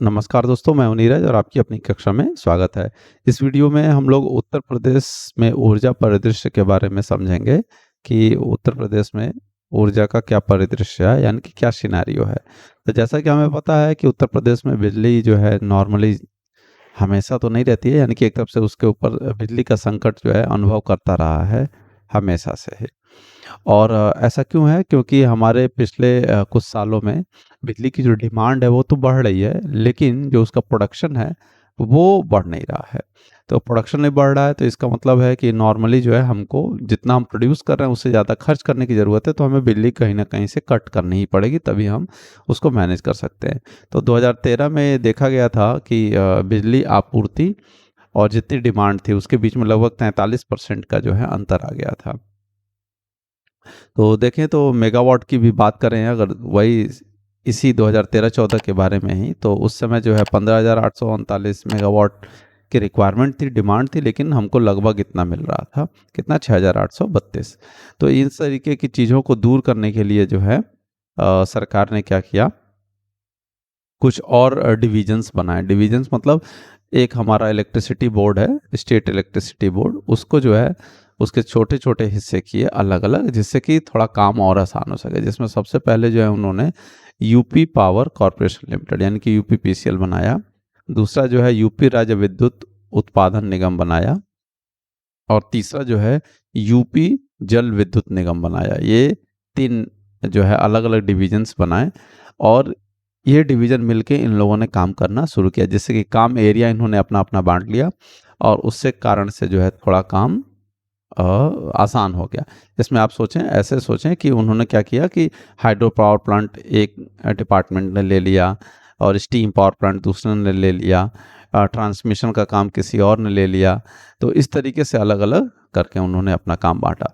नमस्कार दोस्तों, मैं हूं नीरज और आपकी अपनी कक्षा में स्वागत है। इस वीडियो में हम लोग उत्तर प्रदेश में ऊर्जा परिदृश्य के बारे में समझेंगे कि उत्तर प्रदेश में ऊर्जा का क्या परिदृश्य है, यानी कि क्या सिनेरियो है। तो जैसा कि हमें पता है कि उत्तर प्रदेश में बिजली जो है नॉर्मली हमेशा तो नहीं रहती है, यानी कि एक तरफ से उसके ऊपर बिजली का संकट जो है अनुभव करता रहा है हमेशा से ही। और ऐसा क्यों है? क्योंकि हमारे पिछले कुछ सालों में बिजली की जो डिमांड है वो तो बढ़ रही है, लेकिन जो उसका प्रोडक्शन है वो बढ़ नहीं रहा है। तो प्रोडक्शन नहीं बढ़ रहा है तो इसका मतलब है कि नॉर्मली जो है हमको जितना हम प्रोड्यूस कर रहे हैं उससे ज़्यादा खर्च करने की ज़रूरत है, तो हमें बिजली कहीं ना कहीं से कट करनी ही पड़ेगी, तभी हम उसको मैनेज कर सकते हैं। तो 2013 में देखा गया था कि बिजली आपूर्ति और जितनी डिमांड थी उसके बीच में लगभग 43% का जो है अंतर आ गया था। तो देखें तो मेगावाट की भी बात करें, अगर वही इसी 2013-14 के बारे में ही, तो उस समय जो है 15,839 मेगावाट की रिक्वायरमेंट थी, डिमांड थी, लेकिन हमको लगभग इतना मिल रहा था, कितना, 6,832। तो इस तरीके की चीज़ों को दूर करने के लिए जो है सरकार ने क्या किया, कुछ और डिविजन्स बनाए। डिविजन्स मतलब एक हमारा इलेक्ट्रिसिटी बोर्ड है, स्टेट इलेक्ट्रिसिटी बोर्ड, उसको जो है उसके छोटे छोटे हिस्से किए अलग अलग, जिससे कि थोड़ा काम और आसान हो सके। जिसमें सबसे पहले जो है उन्होंने यूपी पावर कॉरपोरेशन लिमिटेड यानी कि यूपीपीसीएल बनाया। दूसरा जो है यूपी राज्य विद्युत उत्पादन निगम बनाया। और तीसरा जो है यूपी जल विद्युत निगम बनाया। ये तीन जो है अलग अलग डिविजन्स बनाए और ये डिवीज़न मिलके इन लोगों ने काम करना शुरू किया, जिससे कि काम एरिया इन्होंने अपना अपना बांट लिया और उससे कारण से जो है थोड़ा काम आसान हो गया। इसमें आप सोचें, ऐसे सोचें कि उन्होंने क्या किया कि हाइड्रो पावर प्लांट एक डिपार्टमेंट ने ले लिया और स्टीम पावर प्लांट दूसरे ने ले लिया, ट्रांसमिशन का काम किसी और ने ले लिया। तो इस तरीके से अलग अलग करके उन्होंने अपना काम बांटा,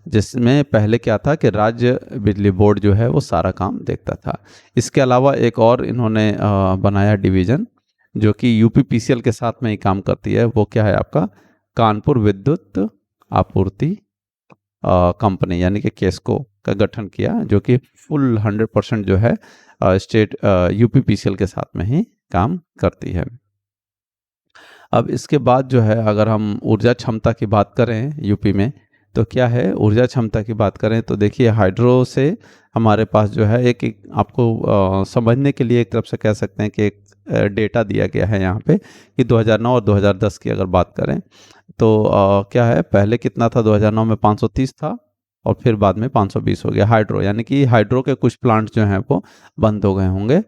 जिसमें पहले क्या था कि राज्य बिजली बोर्ड जो है वो सारा काम देखता था। इसके अलावा एक और इन्होंने बनाया डिवीज़न, जो कि यूपीपीसीएल के साथ में ही काम करती है। वो क्या है आपका, कानपुर विद्युत आपूर्ति कंपनी यानी कि केस्को का गठन किया, जो कि फुल 100% जो है स्टेट यूपीपीसीएल के साथ में ही काम करती है। अब इसके बाद जो है अगर हम ऊर्जा क्षमता की बात करें यूपी में, तो क्या है, ऊर्जा क्षमता की बात करें तो देखिए हाइड्रो से हमारे पास जो है एक आपको समझने के लिए एक तरफ से कह सकते हैं कि एक डेटा दिया गया है यहाँ पे कि 2009 और 2010 की अगर बात करें तो क्या है, पहले कितना था, 2009 में 530 था और फिर बाद में 520 हो गया हाइड्रो, यानी कि हाइड्रो के कुछ प्लांट जो हैं वो बंद हो गए होंगे।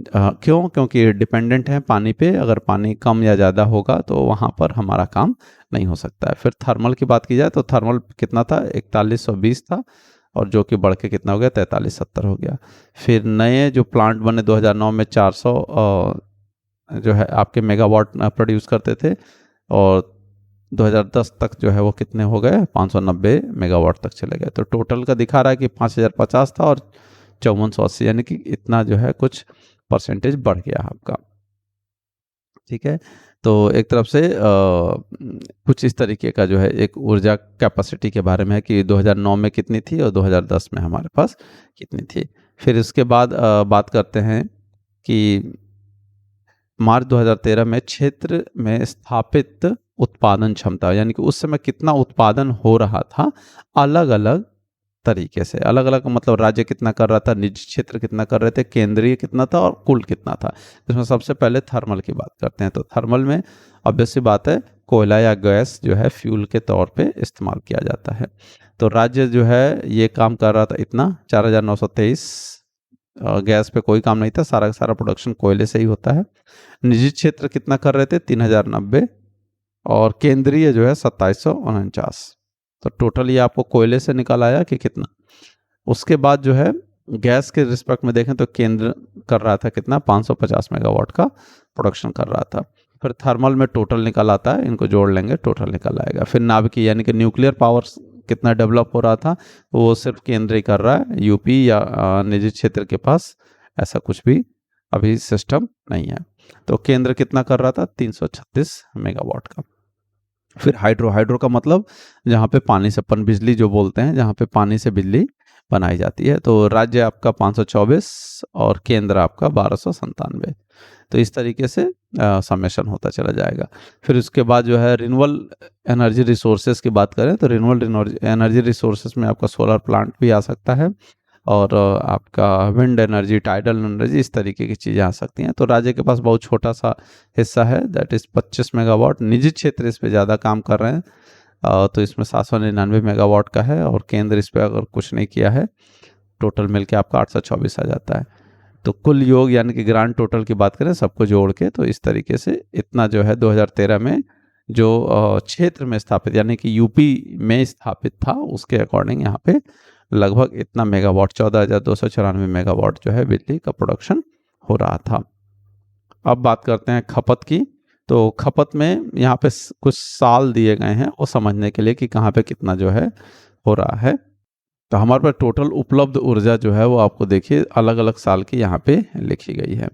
क्यों? क्योंकि डिपेंडेंट है पानी पे, अगर पानी कम या ज़्यादा होगा तो वहाँ पर हमारा काम नहीं हो सकता है। फिर थर्मल की बात की जाए तो थर्मल कितना था, 4120 था और जो कि बढ़ के कितना हो गया, 4370 हो गया। फिर नए जो प्लांट बने 2009 में 400 जो है आपके मेगावाट प्रोड्यूस करते थे और 2010 तक जो है वो कितने हो गए, 590 मेगावाट तक चले गए। तो टोटल का दिखा रहा है कि 5050 था और 5480, यानी कि इतना जो है कुछ परसेंटेज बढ़ गया आपका। ठीक है, तो एक तरफ से कुछ इस तरीके का जो है एक ऊर्जा कैपेसिटी के बारे में है कि 2009 में कितनी थी और 2010 में हमारे पास कितनी थी। फिर इसके बाद बात करते हैं कि मार्च 2013 में क्षेत्र में स्थापित उत्पादन क्षमता, यानी कि उस समय कितना उत्पादन हो रहा था अलग अलग तरीके से। अलग अलग मतलब राज्य कितना कर रहा था, निजी क्षेत्र कितना कर रहे थे, केंद्रीय कितना था और कुल कितना था। इसमें सबसे पहले थर्मल की बात करते हैं। तो थर्मल में ऑब्वियस सी बात है, कोयला या गैस जो है फ्यूल के तौर पे इस्तेमाल किया जाता है। तो राज्य जो है ये काम कर रहा था इतना 4923, गैस पे कोई काम नहीं था, सारा का सारा प्रोडक्शन कोयले से ही होता है। निजी क्षेत्र कितना कर रहे थे, 3090 और केंद्रीय जो है 2749। तो टोटल ये आपको कोयले से निकल आया कि कितना। उसके बाद जो है गैस के रिस्पेक्ट में देखें तो केंद्र कर रहा था कितना, 550 मेगावाट का प्रोडक्शन कर रहा था। फिर थर्मल में टोटल निकल आता है, इनको जोड़ लेंगे टोटल निकल आएगा। फिर नाभिकीय यानी कि न्यूक्लियर पावर कितना डेवलप हो रहा था, वो सिर्फ केंद्र ही कर रहा है, यूपी या निजी क्षेत्र के पास ऐसा कुछ भी अभी सिस्टम नहीं है। तो केंद्र कितना कर रहा था, 336 मेगावाट का। फिर हाइड्रो, हाइड्रो का मतलब जहाँ पे पानी से अपन बिजली जो बोलते हैं, जहाँ पे पानी से बिजली बनाई जाती है। तो राज्य आपका 524 और केंद्र आपका 1297। तो इस तरीके से समेशन होता चला जाएगा। फिर उसके बाद जो है रिन्यूएबल एनर्जी रिसोर्सेज की बात करें तो रिन्यूएबल एनर्जी रिसोर्सेज में आपका सोलर प्लांट भी आ सकता है और आपका विंड एनर्जी, टाइडल एनर्जी, इस तरीके की चीज़ें आ सकती हैं। तो राज्य के पास बहुत छोटा सा हिस्सा है, दैट इज़ 25 मेगावाट। निजी क्षेत्र इस पे ज़्यादा काम कर रहे हैं, तो इसमें 799 मेगावाट का है और केंद्र इस पे अगर कुछ नहीं किया है, टोटल मिलके आपका 824 आ जाता है। तो कुल योग यानी कि ग्रांड टोटल की बात करें सबको जोड़ के, तो इस तरीके से इतना जो है 2013 में जो क्षेत्र में स्थापित यानी कि यूपी में स्थापित था उसके अकॉर्डिंग यहाँ पे लगभग इतना मेगावाट 14,294 मेगावाट जो है बिजली का प्रोडक्शन हो रहा था। अब बात करते हैं खपत की। तो खपत में यहाँ पे कुछ साल दिए गए हैं वो समझने के लिए कि कहाँ पे कितना जो है हो रहा है। तो हमारे पास टोटल उपलब्ध ऊर्जा जो है वो आपको देखिए अलग अलग साल की यहाँ पे लिखी गई है।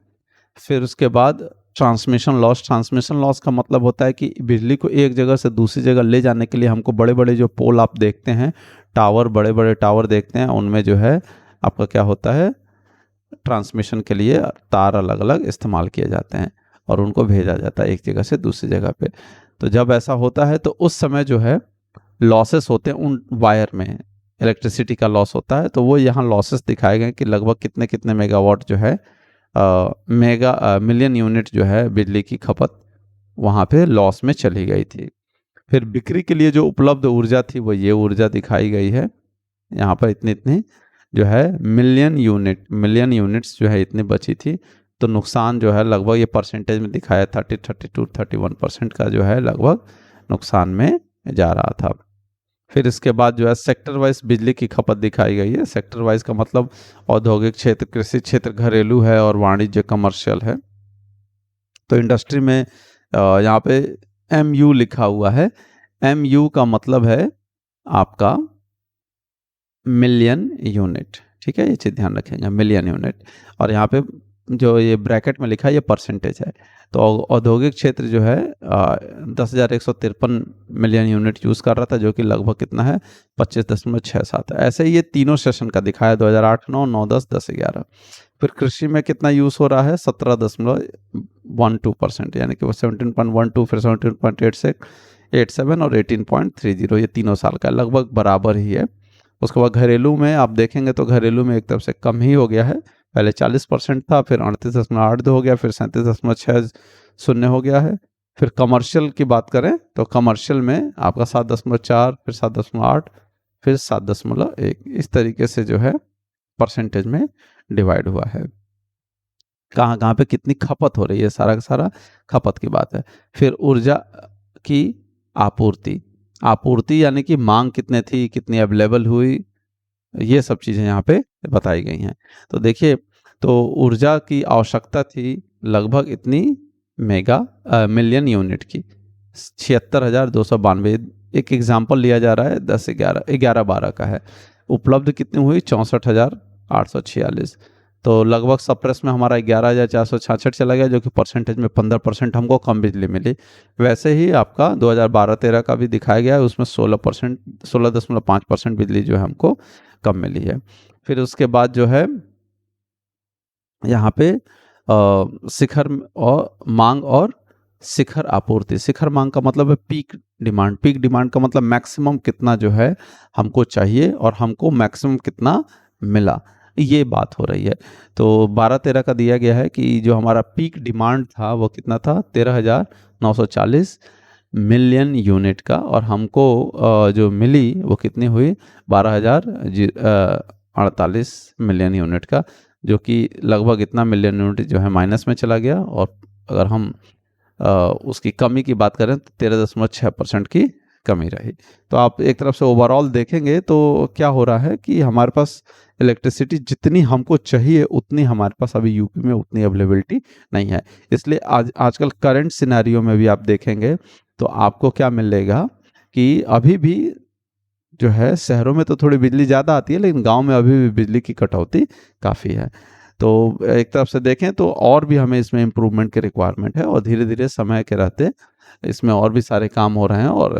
फिर उसके बाद ट्रांसमिशन लॉस। ट्रांसमिशन लॉस का मतलब होता है कि बिजली को एक जगह से दूसरी जगह ले जाने के लिए हमको बड़े बड़े जो पोल आप देखते हैं, टावर, बड़े बड़े टावर देखते हैं, उनमें जो है आपका क्या होता है, ट्रांसमिशन के लिए तार अलग अलग इस्तेमाल किए जाते हैं और उनको भेजा जाता है एक जगह से दूसरी जगह पे। तो जब ऐसा होता है तो उस समय जो है लॉसेस होते हैं उन वायर में, इलेक्ट्रिसिटी का लॉस होता है। तो वो यहाँ लॉसेस दिखाए गए कि लगभग कितने कितने मेगावाट जो है मिलियन यूनिट जो है बिजली की खपत वहाँ पे लॉस में चली गई थी। फिर बिक्री के लिए जो उपलब्ध ऊर्जा थी वो ये ऊर्जा दिखाई गई है यहाँ पर, इतनी इतनी जो है मिलियन यूनिट्स जो है इतनी बची थी। तो नुकसान जो है लगभग ये परसेंटेज में दिखाया 31% का जो है लगभग नुकसान में जा रहा था। फिर इसके बाद जो है सेक्टर वाइज बिजली की खपत दिखाई गई है। सेक्टर वाइज का मतलब औद्योगिक क्षेत्र, कृषि क्षेत्र, घरेलू है और वाणिज्य कमर्शियल है। तो इंडस्ट्री में यहाँ पे MU लिखा हुआ है। MU का मतलब है आपका मिलियन यूनिट, ठीक है, ये चीज़ ध्यान रखेंगे, मिलियन यूनिट। और यहाँ पे जो ये ब्रैकेट में लिखा है ये परसेंटेज है। तो औद्योगिक क्षेत्र जो है 10,153 मिलियन यूनिट यूज़ कर रहा था, जो कि लगभग कितना है 25.67 है। ऐसे ही ये तीनों सेशन का दिखाया 2008, 9, 9, 10, 10, 11। फिर कृषि में कितना यूज़ हो रहा है 17.12%, यानी कि वो 17.12, फिर 17.87 और 18.30, ये तीनों साल का लगभग बराबर ही है। उसके बाद घरेलू में आप देखेंगे तो घरेलू में एक तरफ से कम ही हो गया है, पहले 40% था, फिर 38.82 हो गया, फिर 37.60 हो गया है। फिर कमर्शियल की बात करें तो कमर्शियल में आपका 7.4, फिर 7.8, फिर 7.1, इस तरीके से जो है परसेंटेज में डिवाइड हुआ है। कहाँ कहाँ पे कितनी खपत हो रही है, सारा का सारा खपत की बात है। फिर ऊर्जा की आपूर्ति यानी कि मांग कितने थी, कितनी अवेलेबल हुई, ये सब चीज़ें यहाँ पे बताई गई हैं। तो देखिए, तो ऊर्जा की आवश्यकता थी लगभग इतनी मिलियन यूनिट की, 76,292। एक एग्जाम्पल लिया जा रहा है 10, 11, 11, 12 का है। उपलब्ध कितनी हुई 64,846। तो लगभग सप्रेस में हमारा 11,466 चला गया, जो कि परसेंटेज में 15% हमको कम बिजली मिली। वैसे ही आपका 2012-13 का भी दिखाया गया है, उसमें 16.5% बिजली जो है हमको कम मिली है। फिर उसके बाद जो है यहाँ पे शिखर और मांग और शिखर आपूर्ति। शिखर मांग का मतलब है पीक डिमांड। पीक डिमांड का मतलब मैक्सिमम कितना जो है हमको चाहिए और हमको मैक्सिमम कितना मिला, ये बात हो रही है। तो 12-13 का दिया गया है कि जो हमारा पीक डिमांड था वो कितना था 13,940 मिलियन यूनिट का, और हमको जो मिली वो कितनी हुई 12,048 मिलियन यूनिट का, जो कि लगभग इतना मिलियन यूनिट जो है माइनस में चला गया। और अगर हम उसकी कमी की बात करें तो 13.6% की कमी रही। तो आप एक तरफ से ओवरऑल देखेंगे तो क्या हो रहा है कि हमारे पास इलेक्ट्रिसिटी जितनी हमको चाहिए उतनी हमारे पास अभी यूपी में उतनी अवेलेबिलिटी नहीं है। इसलिए आजकल करंट सिनेरियो में भी आप देखेंगे तो आपको क्या मिलेगा कि अभी भी जो है शहरों में तो थोड़ी बिजली ज़्यादा आती है, लेकिन गांव में अभी भी बिजली की कटौती काफ़ी है। तो एक तरफ से देखें तो और भी हमें इसमें इम्प्रूवमेंट की रिक्वायरमेंट है, और धीरे धीरे समय के रहते इसमें और भी सारे काम हो रहे हैं, और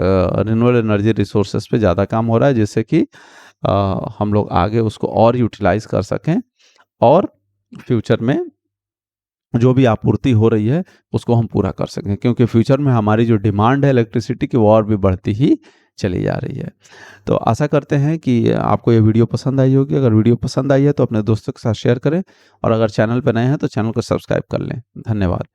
रिन्यूएबल एनर्जी रिसोर्सेज पे ज़्यादा काम हो रहा है, जिससे कि हम लोग आगे उसको और यूटिलाइज़ कर सकें और फ्यूचर में जो भी आपूर्ति हो रही है उसको हम पूरा कर सकें, क्योंकि फ्यूचर में हमारी जो डिमांड है इलेक्ट्रिसिटी की वो और भी बढ़ती ही चली जा रही है। तो आशा करते हैं कि आपको ये वीडियो पसंद आई होगी। अगर वीडियो पसंद आई है तो अपने दोस्तों के साथ शेयर करें और अगर चैनल पर नए हैं तो चैनल को सब्सक्राइब कर लें। धन्यवाद।